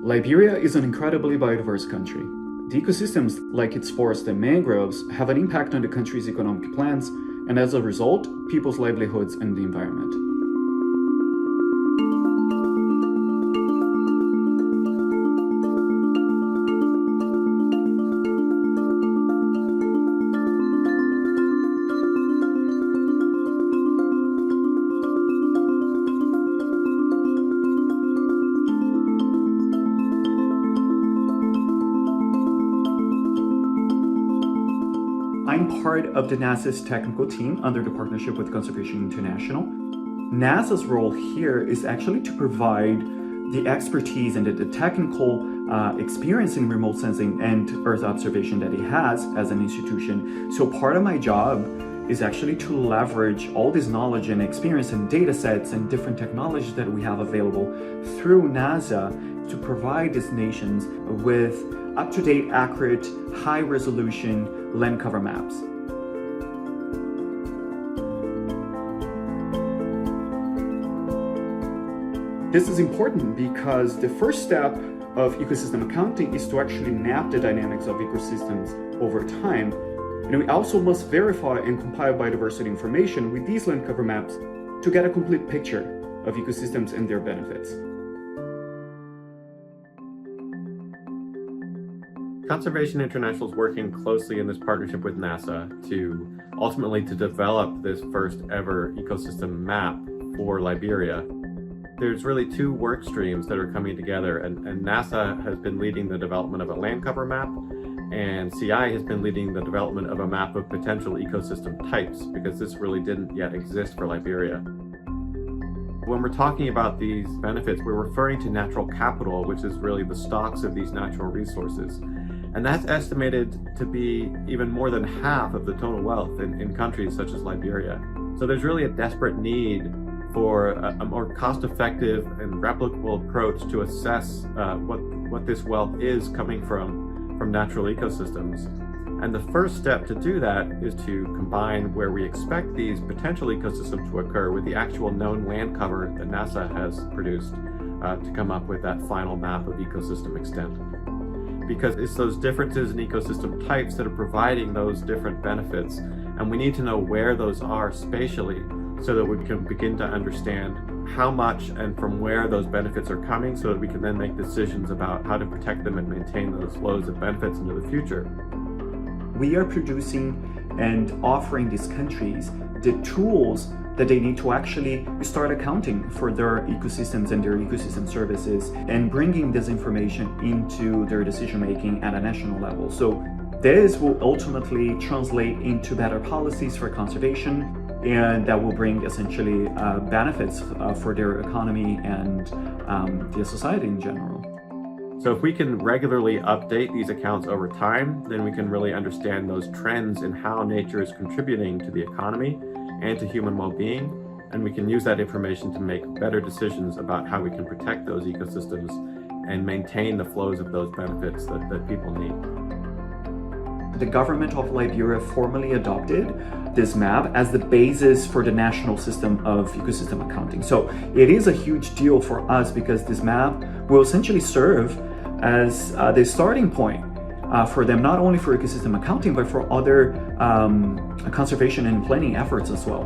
Liberia is an incredibly biodiverse country. The ecosystems, like its forests and mangroves, have an impact on the country's economic plans, and as a result, people's livelihoods and the environment. I'm part of the NASA's technical team under the partnership with Conservation International. NASA's role here is actually to provide the expertise and the technical experience in remote sensing and Earth observation that it has as an institution. So part of my job is actually to leverage all this knowledge and experience and data sets and different technologies that we have available through NASA to provide these nations with up-to-date, accurate, high-resolution land cover maps. This is important because the first step of ecosystem accounting is to actually map the dynamics of ecosystems over time. And we also must verify and compile biodiversity information with these land cover maps to get a complete picture of ecosystems and their benefits. Conservation International is working closely in this partnership with NASA to ultimately develop this first ever ecosystem map for Liberia. There's really two work streams that are coming together, and NASA has been leading the development of a land cover map, and CI has been leading the development of a map of potential ecosystem types, because this really didn't yet exist for Liberia. When we're talking about these benefits, we're referring to natural capital, which is really the stocks of these natural resources. And that's estimated to be even more than half of the total wealth in countries such as Liberia. So there's really a desperate need for a more cost-effective and replicable approach to assess what this wealth is coming from natural ecosystems. And the first step to do that is to combine where we expect these potential ecosystems to occur with the actual known land cover that NASA has produced to come up with that final map of ecosystem extent. Because it's those differences in ecosystem types that are providing those different benefits, and we need to know where those are spatially so that we can begin to understand how much and from where those benefits are coming, so that we can then make decisions about how to protect them and maintain those flows of benefits into the future. We are producing and offering these countries the tools that they need to actually start accounting for their ecosystems and their ecosystem services and bringing this information into their decision making at a national level. So this will ultimately translate into better policies for conservation, and that will bring essentially benefits for their economy and the society in general. So if we can regularly update these accounts over time, then we can really understand those trends in how nature is contributing to the economy and to human well-being, and we can use that information to make better decisions about how we can protect those ecosystems and maintain the flows of those benefits that people need. The government of Liberia formally adopted this map as the basis for the national system of ecosystem accounting. So it is a huge deal for us because this map will essentially serve as the starting point for them, not only for ecosystem accounting, but for other conservation and planning efforts as well.